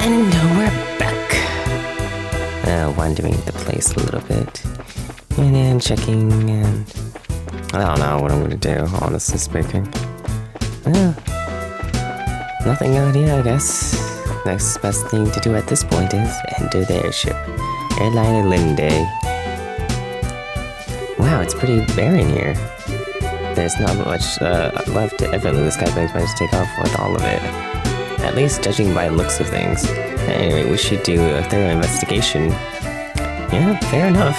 And we're back. Wandering the place a little bit. And then checking and... I don't know what I'm gonna do, honestly speaking. Nothing out here, I guess. Next best thing to do at this point is enter the airship. Airliner Linde. Wow, it's pretty barren here. There's not much left. Evidently, the Skyplane's managed to take off with all of it. At least judging by the looks of things. Anyway, we should do a thorough investigation. Yeah, fair enough.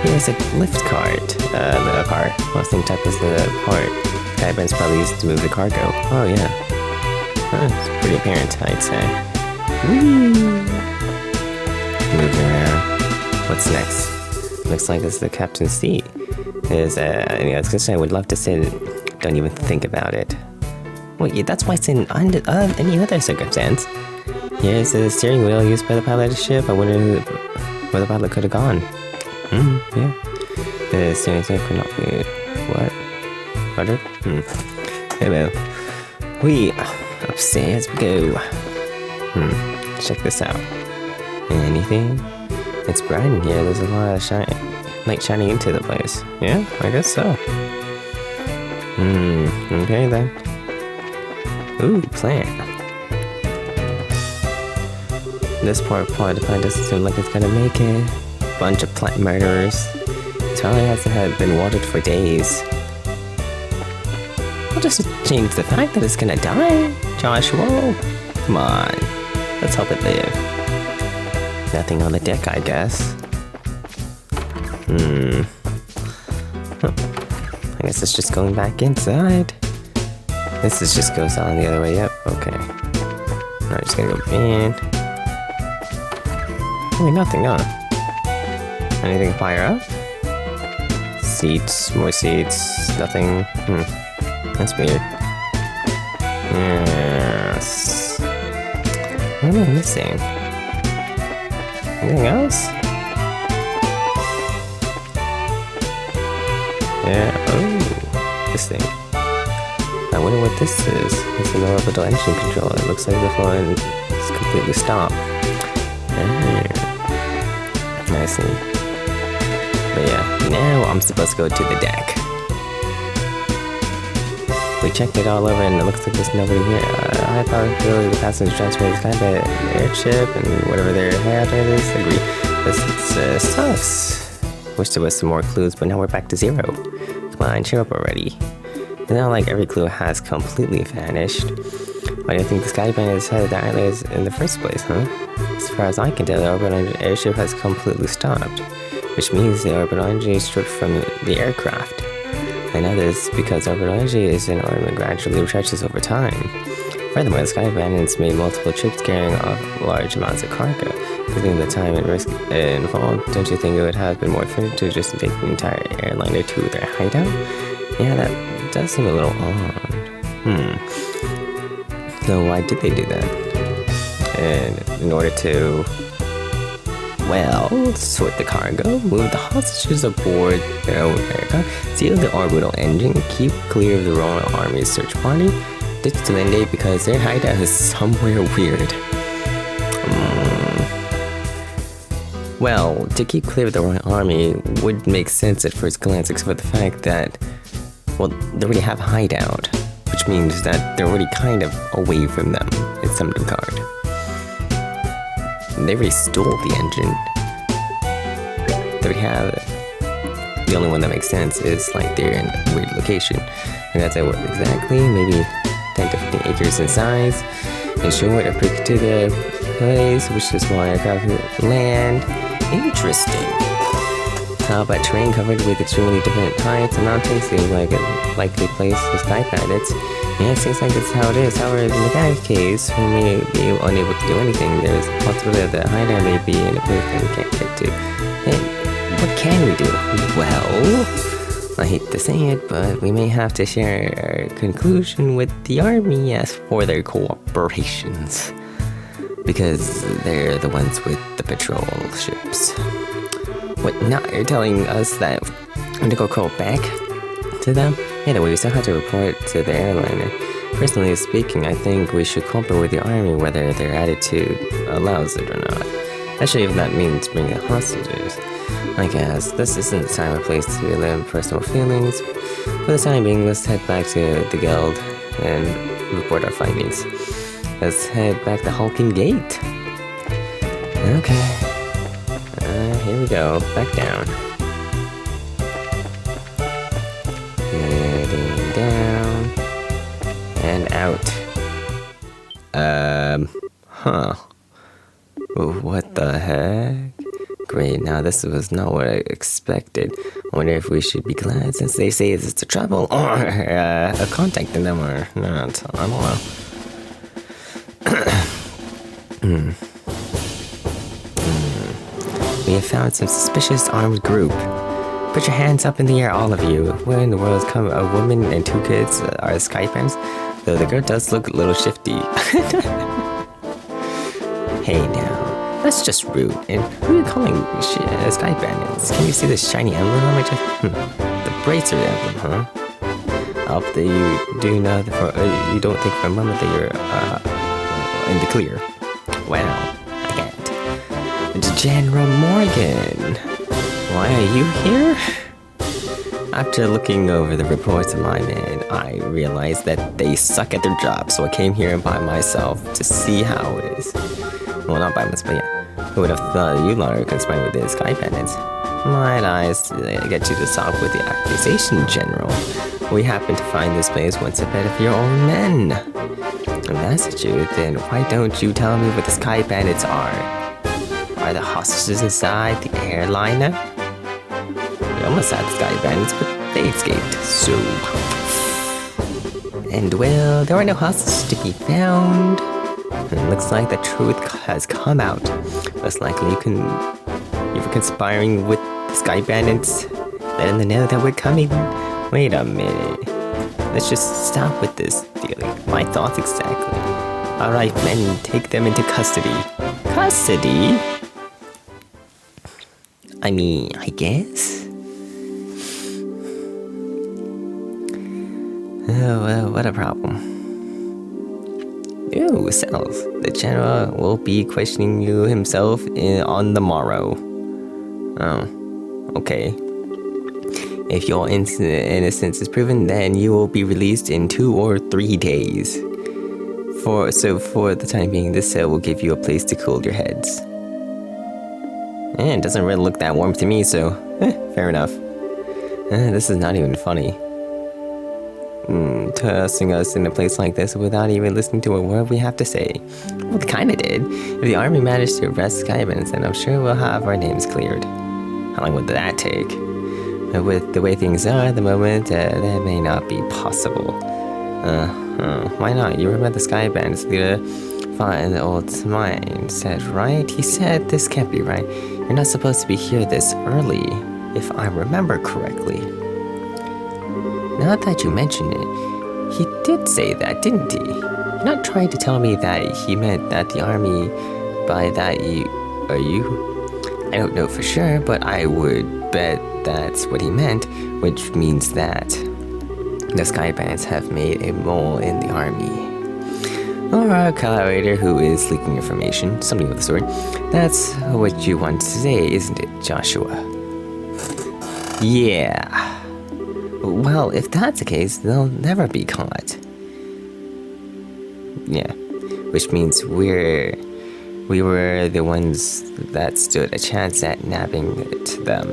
Here's a lift cart. The car. Well, same type as the part. Skyplane's probably used to move the cargo. Oh, yeah. It's pretty apparent, I'd say. Whee! Moving around. What's next? Looks like this is the captain's seat. Is I was gonna say I would love to sit. Don't even think about it. Well, yeah, that's why it's in any other circumstance. Here's the steering wheel used by the pilot of the ship. I wonder where the pilot could have gone. Yeah. The steering wheel could not be... What? Butter? Hello. We... Upstairs we go. Check this out. Anything? It's bright in here. There's a lot of light shining into the place. Yeah, I guess so. Okay then. Ooh, plant. This poor plant doesn't seem like it's gonna make it. Bunch of plant murderers. It probably hasn't been watered for days. I'll just change the fact that it's gonna die, Joshua. Come on, let's help it live. Nothing on the deck, I guess. I guess it's just going back inside. This just goes on the other way. Yep, okay. Now I'm just gonna go in. Really nothing, huh? Anything fire up? Seats, more seats, nothing. That's weird. Yes. What am I missing? Anything else? Yeah, oh, this thing. I wonder what this is. It's an orbital engine control. It looks like the phone is completely stopped. I see. But yeah, now I'm supposed to go to the deck. We checked it all over and it looks like there's nobody here. High probability the passengers transferred the sky by the airship and whatever their head is. Agree. This sucks. Wish there was some more clues, but now we're back to zero. Come on, cheer up already. It's not like every clue has completely vanished. Why do you think the Skyplane is headed that way in the first place, huh? As far as I can tell, the orbital airship has completely stopped, which means the orbital energy is stripped from the aircraft. I know this because orbital energy is in orbit and gradually retrenches over time. Furthermore, the Skyplane has made multiple trips carrying off large amounts of cargo. Given the time and risk involved, don't you think it would have been more efficient to just take the entire airliner to their hideout? Yeah, that does seem a little odd. So why did they do that? And in order to, well, sort the cargo, move the hostages aboard their own aircraft, seal the orbital engine, keep clear of the Royal Army's search party, ditch the Linde because their hideout is somewhere weird. Well, to keep clear of the Royal Army would make sense at first glance, except for the fact that, well, they already have a hideout, which means that they're already kind of away from them in some regard. They already stole the engine. They already have it. The only one that makes sense is like they're in a weird location. And that's what exactly, maybe 10 to 15 acres in size. In short, a particular place which is small aircraft land. Interesting. How about terrain covered with extremely different heights and mountains? Seems like a likely place for sky pilots. Yeah, it seems like that's how it is. However, in that case, we may be unable to do anything. There's a possibility that the hideout may be in a place that we can't get to. Then, what can we do? Well, I hate to say it, but we may have to share our conclusion with the army as for their cooperations. Because they're the ones with the patrol ships. What, now you're telling us that we're gonna go call back to them? Anyway, we still have to report to the airliner. Personally speaking, I think we should cooperate with the army whether their attitude allows it or not. Especially if that means bringing hostages. I guess this isn't the time or place to live personal feelings. For the time being, let's head back to the guild and report our findings. Let's head back to Hulking Gate. Okay. Here we go. Back down. Heading down. And out. Huh. What the heck? Great, now this was not what I expected. I wonder if we should be glad since they say it's a trouble or contacting them or not. I don't know. We have found some suspicious armed group. Put your hands up in the air, all of you. Where in the world has come a woman and 2 kids are Skypens? Though the girl does look a little shifty. Hey now, that's just rude. And who are you calling Sky Bandits? Can you see this shiny emblem on my chest? The bracer emblem, huh? I hope that you do know that you don't think for a moment that you're in the clear. Wow, I can't. It's General Morgan. Why are you here? After looking over the reports of my men, I realized that they suck at their job, so I came here by myself to see how it is. Well, not by myself, but yeah. Who would have thought you lot are conspiring with the Sky Bandits? Might I get you to talk with the accusation, General? We happened to find this place once a bed of your own men. If that's the truth, then why don't you tell me what the Sky Bandits are? Are the hostages inside the airliner? We almost had the Sky Bandits, but they escaped, so... And well, there were no hostages to be found. And it looks like the truth has come out. Most likely you were conspiring with the Sky Bandits, letting them know that we're coming. Wait a minute. Let's just stop with this dealing. My thoughts exactly. Alright men, take them into custody. Custody? I mean, I guess? Oh, well, what a problem. Ooh, cells. The general will be questioning you himself on the morrow. Oh, okay. If your innocence is proven, then you will be released in 2 or 3 days. For the time being, this cell will give you a place to cool your heads. It doesn't really look that warm to me, so fair enough. This is not even funny. Tossing us in a place like this without even listening to a word we have to say. Well, it kinda did. If the army managed to arrest Skybans, then I'm sure we'll have our names cleared. How long would that take? But with the way things are at the moment, that may not be possible. Why not? You remember the Skybans leader fought the old mine said, right? He said this can't be right. You're not supposed to be here this early, if I remember correctly. Now that you mention it, he did say that, didn't he? You're not trying to tell me that he meant that the army, by that you... I don't know for sure, but I would bet that's what he meant, which means that the Skybands have made a mole in the army. Or a collaborator who is leaking information, something of the sort. That's what you want to say, isn't it, Joshua? Yeah. Well, if that's the case, they'll never be caught. Yeah, which means we were the ones that stood a chance at nabbing them.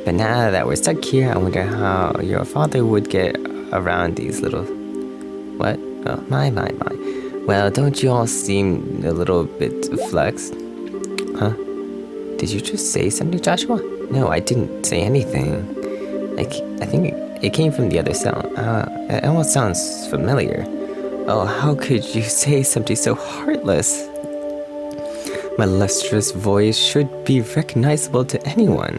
But now that we're stuck here, I wonder how your father would get around these little... What? Oh, my. Well, don't you all seem a little bit flexed? Huh? Did you just say something, Joshua? No, I didn't say anything. I think it came from the other sound. It almost sounds familiar. Oh, how could you say something so heartless? My lustrous voice should be recognizable to anyone.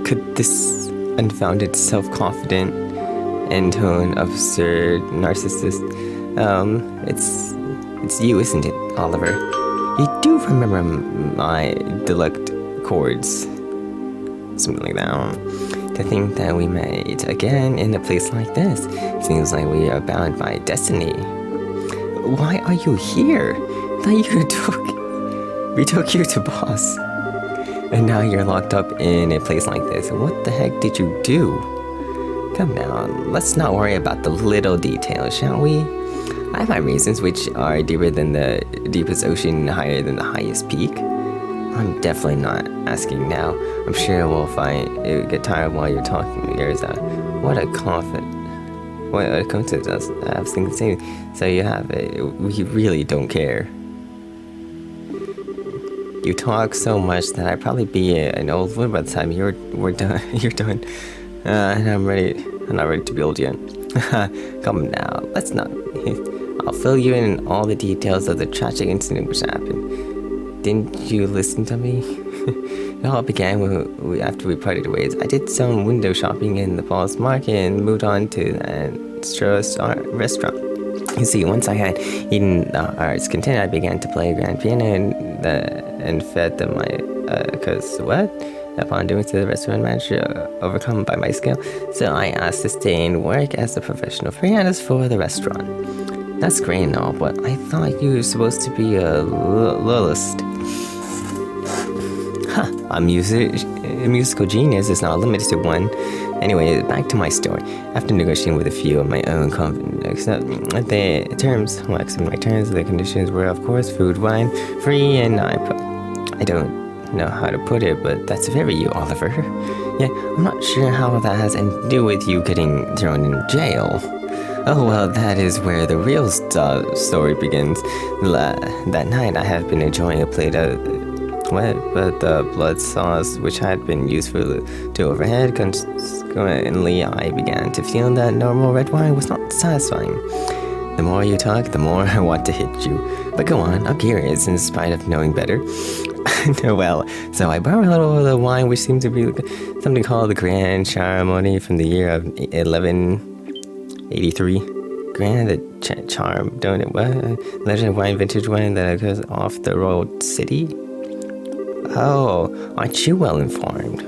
Could this unfounded self-confident and tone absurd narcissist... it's you, isn't it, Oliver? You do remember my deluxe chords. Something like that. To think that we met again in a place like this. Seems like we are bound by destiny. Why are you here? We took you to boss. And now you're locked up in a place like this. What the heck did you do? Come now, let's not worry about the little details, shall we? I have my reasons, which are deeper than the deepest ocean, higher than the highest peak. I'm definitely not asking now. I'm sure we'll get tired while you're talking. What a coincidence. I was thinking the same. So you have it. We really don't care. You talk so much that I'd probably be an old woman by the time we're done. You're done. And I'm not ready to build yet. Come now, let's not. I'll fill you in all the details of the tragic incident which happened. Didn't you listen to me? It all began after we parted ways. I did some window shopping in the falls market and moved on to an restaurant. You see, once I had eaten the heart's content, I began to play grand piano and fed them Upon doing so, the restaurant manager, overcome by my skill, so I asked to stay and work as a professional pianist for the restaurant. That's great and all, but I thought you were supposed to be a lullist. A musical genius is not limited to one. Anyway, back to my story. After negotiating with a few of my own accepting my terms, the conditions were, of course, food, wine, free, and I don't know how to put it, but that's very you, Oliver. Yeah, I'm not sure how that has anything to do with you getting thrown in jail. Oh well, that is where the real story begins. That night I have been enjoying a plate of the blood sauce which had been used to overhead. Consequently, I began to feel that normal red wine was not satisfying. The more you talk, the more I want to hit you. But go on, I'm curious in spite of knowing better. Well, so I borrowed a little of the wine which seemed to be something called the Grand Ceremony from the year of 1183. Grand Charm, don't it? What? Legend of wine, vintage wine that occurs off the road city? Oh, aren't you well informed?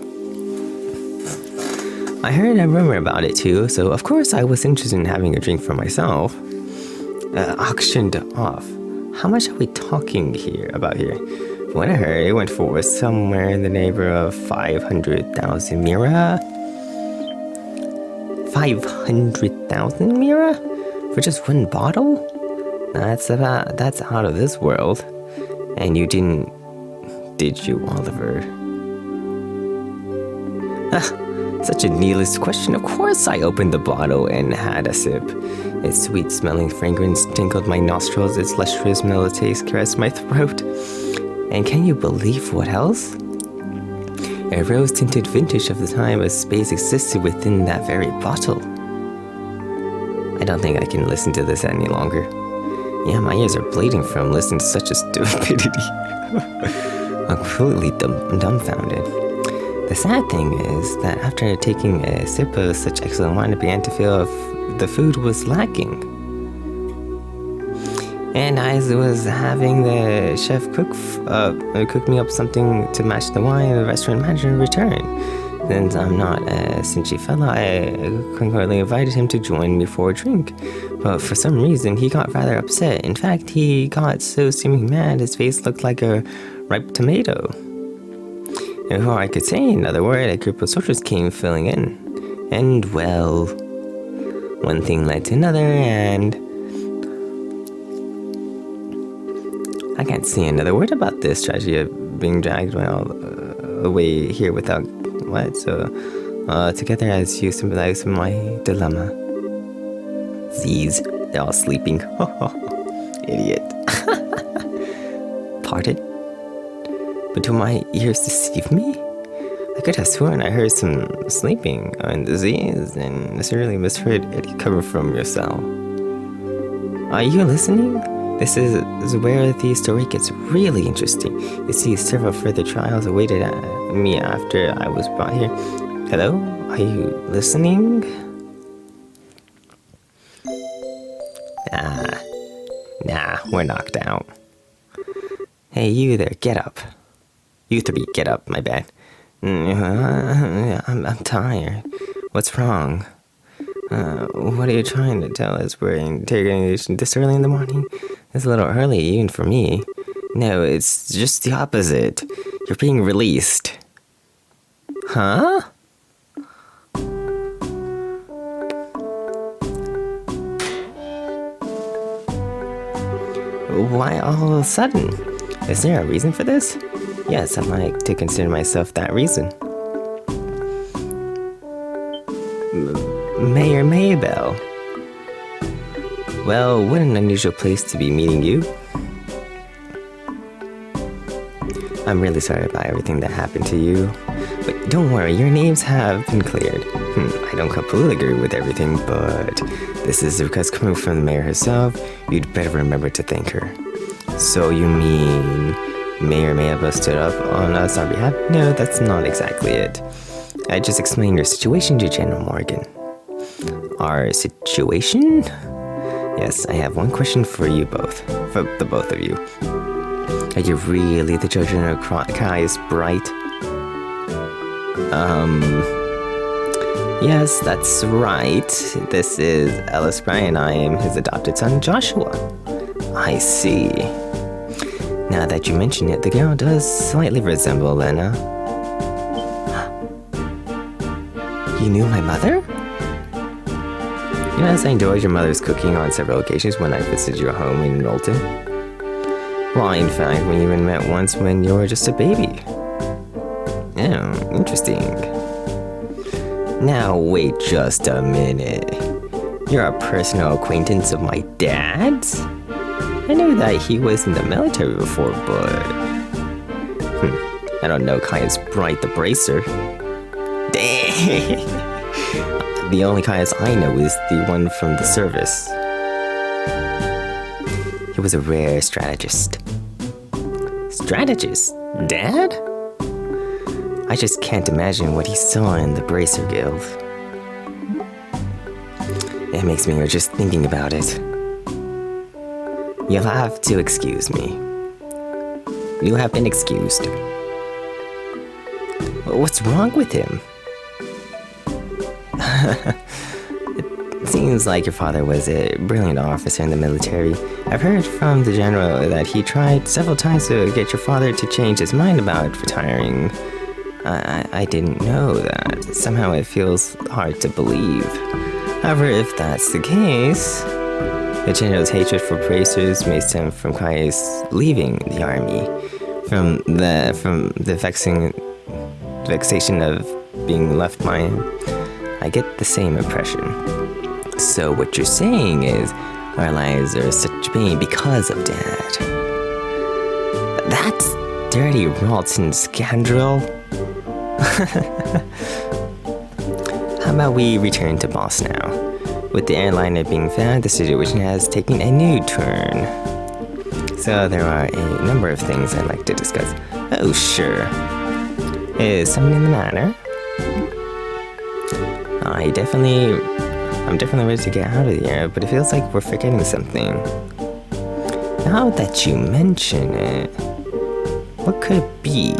I heard a rumor about it too, so of course I was interested in having a drink for myself. Auctioned off. How much are we talking about here? What I heard, it went for somewhere in the neighborhood of 500,000 mira. 500,000 mira? For just one bottle? That's out of this world. And you did you, Oliver? Such a needless question. Of course I opened the bottle and had a sip. Its sweet-smelling fragrance tinkled my nostrils. Its lustrous mellow taste caressed my throat. And can you believe what else? A rose-tinted vintage of the time of space existed within that very bottle. I don't think I can listen to this any longer. Yeah, my ears are bleeding from listening to such a stupidity. I'm completely dumbfounded. The sad thing is that after taking a sip of such excellent wine, I began to feel the food was lacking. And I was having the chef cook me up something to match the wine, the restaurant manager returned. Since I'm not a cinchy fella, I concurrently invited him to join me for a drink. But for some reason, he got rather upset. In fact, he got so seeming mad, his face looked like a ripe tomato. And before I could say another word, a group of soldiers came filling in. And well, one thing led to another, and I can't say another word about this tragedy of being dragged away here without what? So, together as you sympathize with my dilemma. Z's, they're all sleeping. Idiot. Pardon? But do my ears deceive me? I could have sworn I heard some sleeping on the Z's and necessarily misheard any coming from your cell. Are you listening? This is where the story gets really interesting. You see, several further trials awaited me after I was brought here. Hello? Are you listening? Nah, we're knocked out. Hey, you there, get up. You three, get up, my bad. I'm tired. What's wrong? What are you trying to tell us? We're interrogation this early in the morning? It's a little early, even for me. No, it's just the opposite. You're being released. Huh? Why all of a sudden? Is there a reason for this? Yes, I'd like to consider myself that reason. Mayor Maybell. Well, what an unusual place to be meeting you. I'm really sorry about everything that happened to you. But don't worry, your names have been cleared. I don't completely agree with everything, but this is a request coming from the mayor herself. You'd better remember to thank her. So you mean Mayor Maybell stood up on us on behalf? No, that's not exactly it. I just explained your situation to General Morgan. Our situation? Yes, I have one question for you both. For the both of you. Are you really the children of Caius Bright? Yes, that's right. This is Ellis Bright and I am his adopted son, Joshua. I see. Now that you mention it, the girl does slightly resemble Lena. You knew my mother? Yes, I enjoyed your mother's cooking on several occasions when I visited your home in Knowlton. Well, in fact, we even met once when you were just a baby. Oh, interesting. Now, wait just a minute. You're a personal acquaintance of my dad's? I knew that he was in the military before, but... I don't know Caius Bright the Bracer. Dang! The only Caius I know is the one from the service. He was a rare strategist. Strategist? Dad? I just can't imagine what he saw in the Bracer Guild. It makes me irritable just thinking about it. You'll have to excuse me. You have been excused. What's wrong with him? It seems like your father was a brilliant officer in the military. I've heard from the general that he tried several times to get your father to change his mind about retiring. I didn't know that. Somehow it feels hard to believe. However, if that's the case, the general's hatred for bracers may stem from Caius leaving the army, from the vexation of being left behind. I get the same impression. So what you're saying is our lives are such pain because of Dad. That's dirty, rotten scoundrel. How about we return to Boss now? With the airliner being found, the situation has taken a new turn. So there are a number of things I'd like to discuss. Oh, sure. Is something the matter? I'm definitely ready to get out of here, but it feels like we're forgetting something. Now that you mention it, what could it be?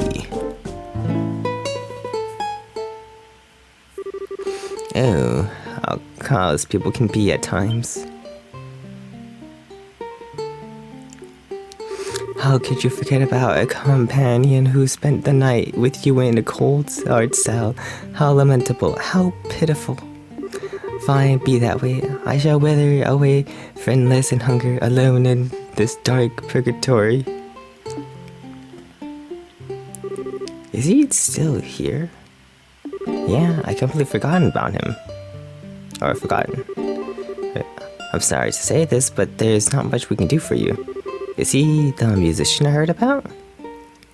Oh, how callous people can be at times. How could you forget about a companion who spent the night with you in a cold hard cell? How lamentable, how pitiful. Fine, be that way. I shall wither away, friendless and hunger, alone in this dark purgatory. Is he still here? Yeah, I completely forgotten about him. Or forgotten. I'm sorry to say this, but there's not much we can do for you. Is he the musician I heard about?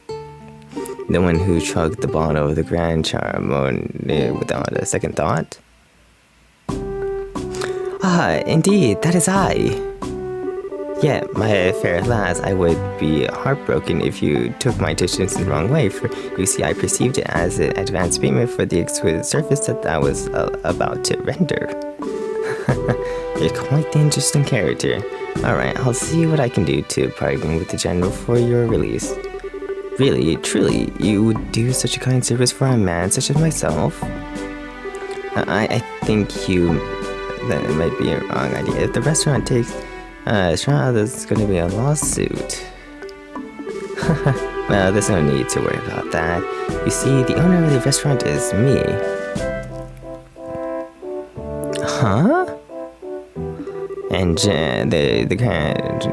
The one who chugged the bottle of the Grand Charmone without a second thought? Ah, indeed, that is I. Yeah, my fair lass, I would be heartbroken if you took my petitions in the wrong way, for you see I perceived it as an advance payment for the exquisite service that I was about to render. You're quite the interesting character. Alright, I'll see what I can do to bargain with the general for your release. Really, truly, you would do such a kind service for a man such as myself? I think that might be a wrong idea. If the restaurant takes a shot, there's going to be a lawsuit. Well, there's no need to worry about that. You see, the owner of the restaurant is me. Huh? And the kind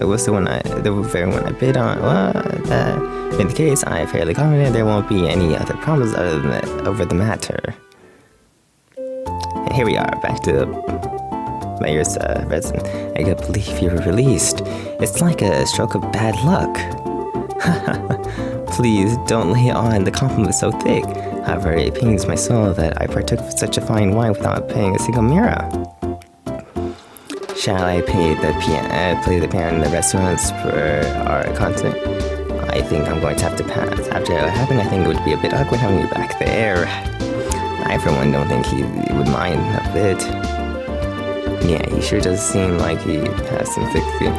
was the very one I bid on. Well, in the case, I'm fairly confident there won't be any other problems other than over the matter. And here we are, back to the mayor's residence. I can't believe you were released. It's like a stroke of bad luck. Please don't lay on the compliment so thick. However, it pains my soul that I partook of such a fine wine without paying a single mira. Shall I play the piano in the restaurants for our concert? I think I'm going to have to pass. After what happened, I think it would be a bit awkward having you back there. I, for one, don't think he would mind a bit. Yeah, he sure does seem like he has some thick skin.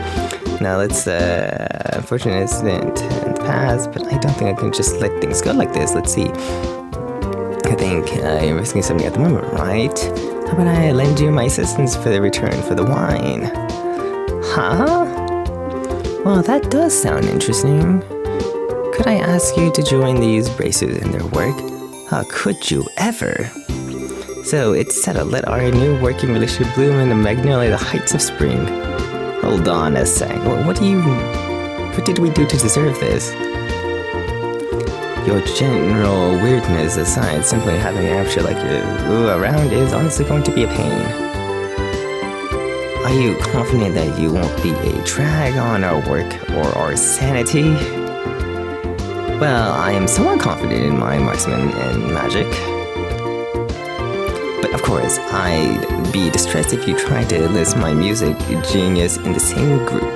Now let's, unfortunate incident in the past, but I don't think I can just let things go like this. Let's see. I think you're risking something at the moment, right? How about I lend you my assistance for the return for the wine? Huh? Well, that does sound interesting. Could I ask you to join these bracers in their work? How could you ever? So it's settled. Let our new working relationship bloom in the magnolia, the heights of spring. Hold on a sec. What did we do to deserve this? Your general weirdness aside, simply having an amateur like you around is honestly going to be a pain. Are you confident that you won't be a drag on our work or our sanity? Well, I am somewhat confident in my marksman and magic. But of course, I'd be distressed if you tried to enlist my music genius in the same group.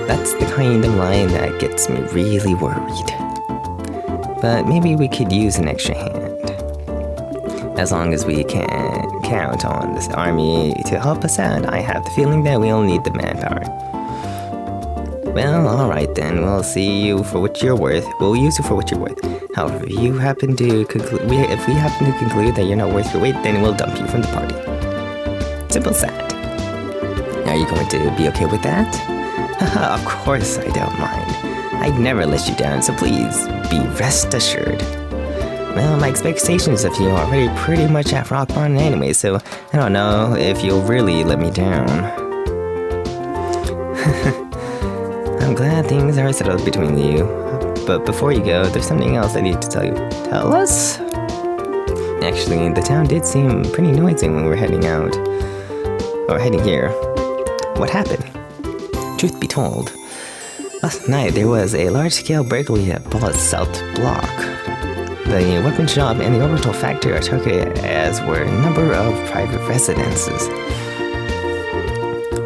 That's the kind of line that gets me really worried. But maybe we could use an extra hand. As long as we can count on this army to help us out, I have the feeling that we'll need the manpower. Well, alright then, we'll see you for what you're worth. We'll use you for what you're worth. However, if we happen to conclude that you're not worth your weight, then we'll dump you from the party. Simple as that. Are you going to be okay with that? Haha, of course I don't mind. I'd never let you down, so please be rest assured. Well, my expectations of you are already pretty much at rock bottom anyway, so I don't know if you'll really let me down. I'm glad things are settled between you. But before you go, there's something else I need to tell you. Tell us? Actually, the town did seem pretty noisy when we were heading out. Or heading here. What happened? Truth be told, last night there was a large-scale burglary at Ball's South Block. The weapon shop and the orbital factory are targeted, as were a number of private residences.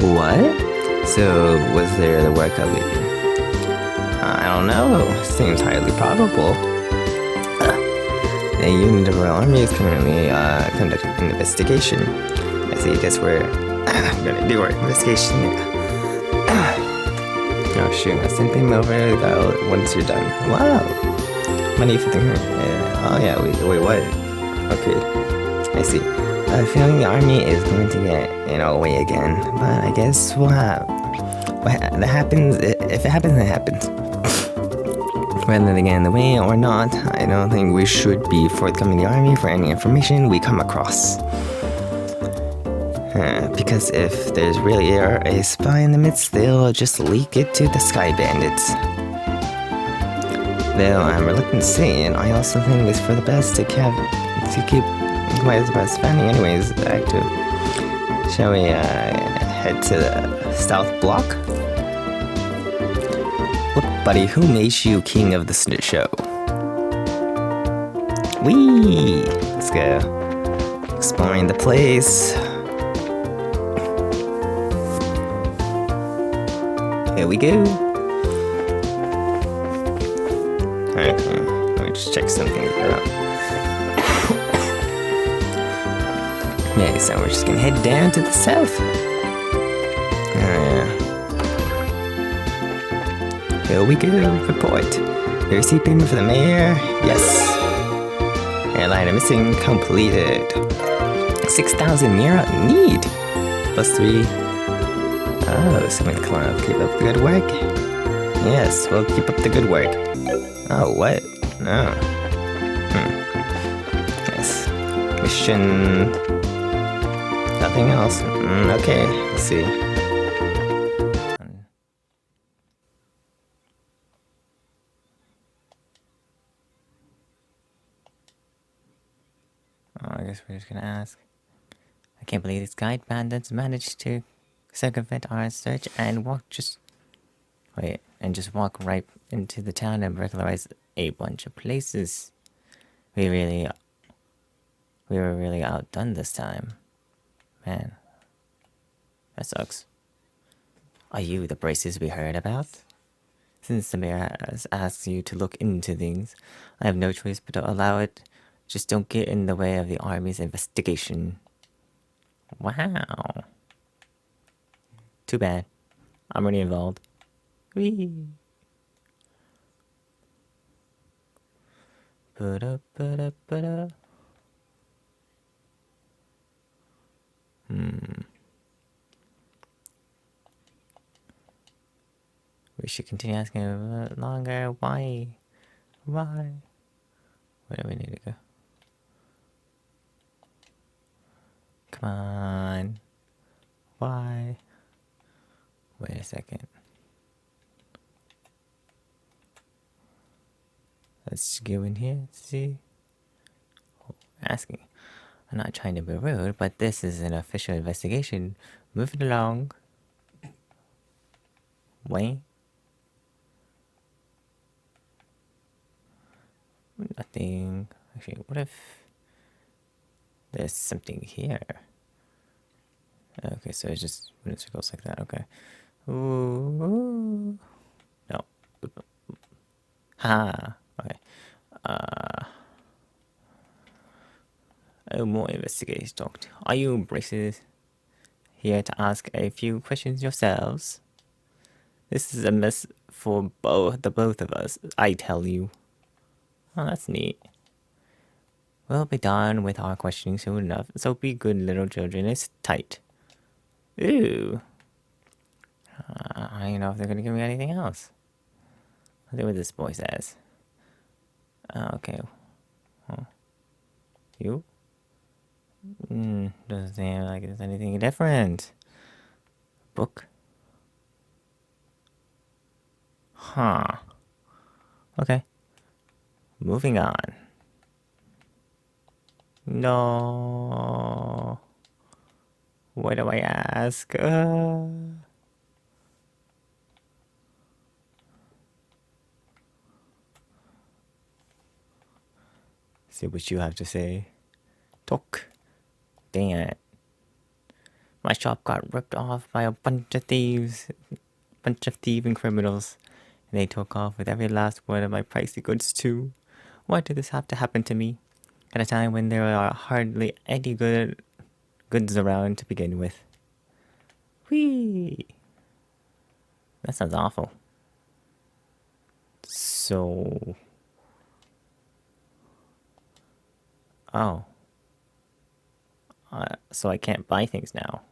What? So, was there the work of it? I don't know. Seems highly probable. A unit of the Royal Army is currently conducting an investigation. I see, I guess we're gonna do our investigation. Oh shoot, I'll send him over once you're done. Wow! Money for the oh yeah, wait, what? Okay, I see. I have a feeling the army is going to get in our way again, but I guess we'll have... that happens, if it happens, it happens. Whether they get in the way or not, I don't think we should be forthcoming the army for any information we come across. Because if there's really a spy in the midst, they'll just leak it to the Sky Bandits. Though I'm reluctant to say it, I also think it's for the best to keep my best family anyways active. Shall we head to the South Block? Look, buddy, who made you king of the show? Whee! Let's go. Exploring the place. Here we go. Alright, let me just check something out. Yeah, so we're just gonna head down to the south. Oh yeah. Here we go. Report. You received payment for the mayor? Yes. Airline missing completed. 6,000 euro. Neat. +3. Oh, Summit Club. Keep up the good work. Yes, we'll keep up the good work. Oh, what? No. Yes. Mission. Nothing else. Okay, let's see. Oh, I guess we're just gonna ask. I can't believe these guide bandits managed to circumvent our search and walk right into the town and burglarize a bunch of places. We were really outdone this time. Man, that sucks. Are you the braces we heard about? Since the mayor has asked you to look into things, I have no choice but to allow it. Just don't get in the way of the army's investigation. Wow. Too bad. I'm already involved. Whee! Ba-da-ba-da-ba-da. We should continue asking a bit longer. Why? Why? Where do we need to go? Come on. Why? Wait a second. Let's go in here and see. Asking. I'm not trying to be rude, but this is an official investigation. Move it along. Wait. Nothing. Actually, what if there's something here? Okay, so it's just when it circles like that. Okay. Ooh. No. Ha. Okay. Oh, more investigation talked. Are you braces here to ask a few questions yourselves? This is a mess for the both of us, I tell you. Oh, that's neat. We'll be done with our questioning soon enough, so be good little children. It's tight. Ooh. I don't know if they're gonna give me anything else. Let's see what this boy says. Okay. Huh. You? Doesn't seem like there's anything different. Book? Huh. Okay. Moving on. No. What do I ask? See what you have to say. Talk. Dang it. My shop got ripped off by a bunch of thieves. Bunch of thieving criminals. And they took off with every last one of my pricey goods too. Why did this have to happen to me? At a time when there are hardly any goods around to begin with. Whee! That sounds awful. So... Oh. So I can't buy things now.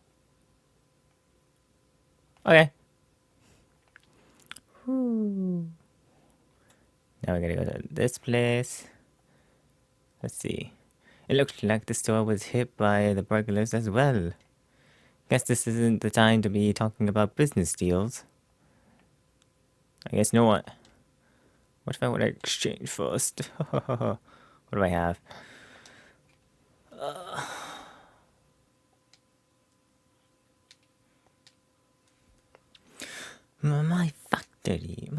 Okay. Whew. Now we gotta go to this place. Let's see. It looks like the store was hit by the burglars as well. Guess this isn't the time to be talking about business deals. I guess not. What if I want to exchange first? What do I have? My factory,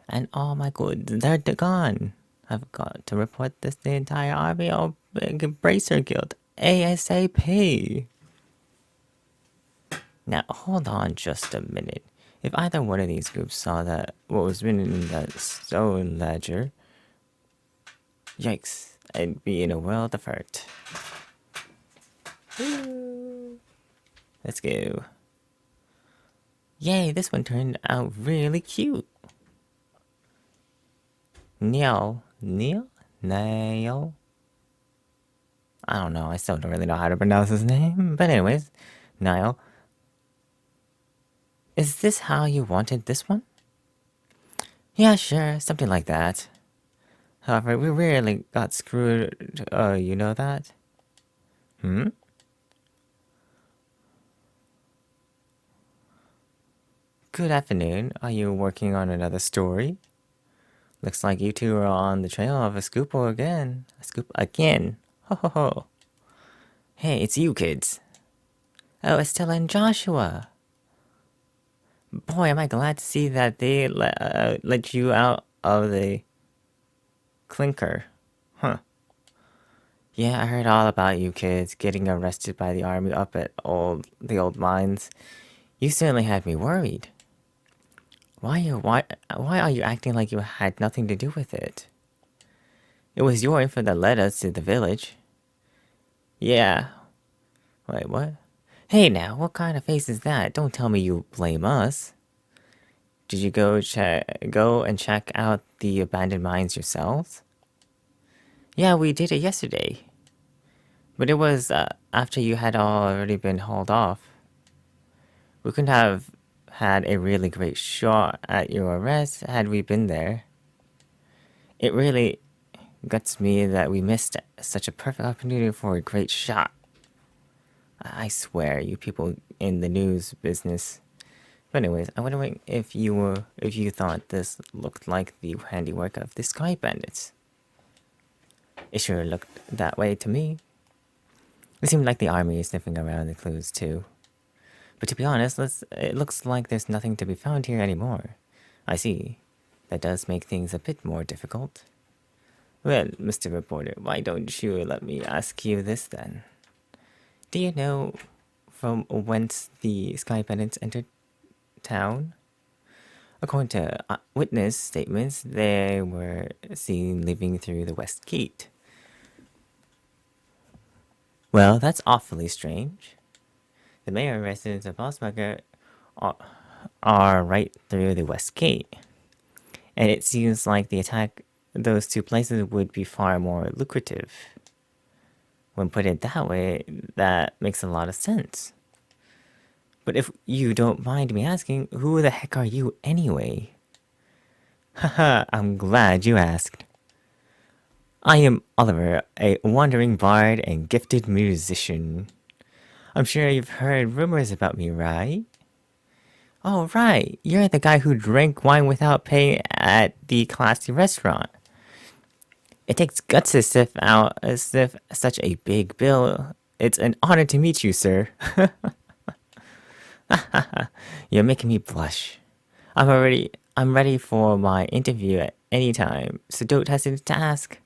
and all my goods, they're gone. I've got to report this to the entire army or big bracer guild ASAP. Now, hold on just a minute. If either one of these groups saw that what was written in that stone ledger, yikes, I'd be in a world of hurt. Let's go. Yay, this one turned out really cute. Neil. Neil? Neil? I don't know. I still don't really know how to pronounce his name. But anyways, Niall. Is this how you wanted this one? Yeah, sure. Something like that. However, we really got screwed. You know that? Hmm? Good afternoon. Are you working on another story? Looks like you two are on the trail of a scoop again. A scoop again. Ho ho ho. Hey, it's you kids. Oh, Estella and Joshua. Boy, am I glad to see that they let you out of the clinker. Huh. Yeah, I heard all about you kids getting arrested by the army up at the old mines. You certainly had me worried. Why are you acting like you had nothing to do with it? It was your info that led us to the village. Yeah. Wait, what? Hey now, what kind of face is that? Don't tell me you blame us. Did you go and check out the abandoned mines yourselves? Yeah, we did it yesterday. But it was after you had already been hauled off. We couldn't have had a really great shot at your arrest had we been there. It really guts me that we missed such a perfect opportunity for a great shot. I swear, you people in the news business. But anyways, I'm wondering if you thought this looked like the handiwork of the Sky Bandits. It sure looked that way to me. It seemed like the army is sniffing around the clues too. But to be honest, it looks like there's nothing to be found here anymore. I see. That does make things a bit more difficult. Well, Mr. Reporter, why don't you let me ask you this then? Do you know from whence the Sky Bandits entered town? According to witness statements, they were seen leaving through the west gate. Well, that's awfully strange. The mayor and residents of Bosmacher are right through the west gate. And it seems like the attack those two places would be far more lucrative. When put it that way, that makes a lot of sense. But if you don't mind me asking, who the heck are you anyway? Haha, I'm glad you asked. I am Oliver, a wandering bard and gifted musician. I'm sure you've heard rumors about me, right? Oh, right. You're the guy who drank wine without paying at the classy restaurant. It takes guts to sniff such a big bill. It's an honor to meet you, sir. You're making me blush. I'm ready for my interview at any time, so don't hesitate to ask.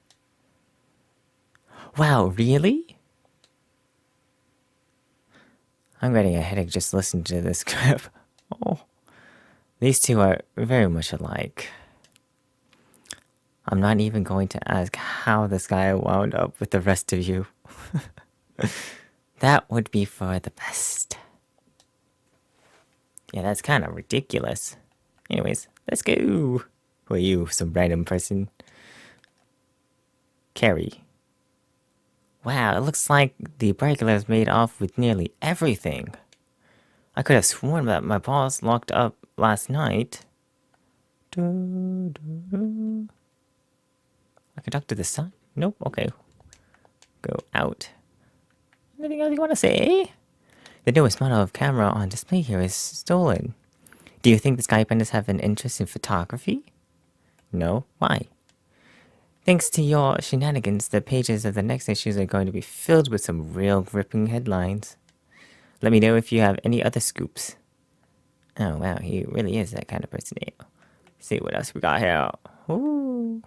Wow, really? I'm getting a headache just listening to this clip. Oh, these two are very much alike. I'm not even going to ask how this guy wound up with the rest of you. That would be for the best. Yeah, that's kind of ridiculous. Anyways, let's go. Who are you, some random person? Carrie. Wow, it looks like the burglars made off with nearly everything. I could have sworn that my boss locked up last night. I can talk to the sun? Nope, okay. Go out. Anything else you want to say? The newest model of camera on display here is stolen. Do you think the Sky Bandits have an interest in photography? No? Why? Thanks to your shenanigans, the pages of the next issues are going to be filled with some real gripping headlines. Let me know if you have any other scoops. Oh wow, he really is that kind of person. Let's see what else we got here. Ooh.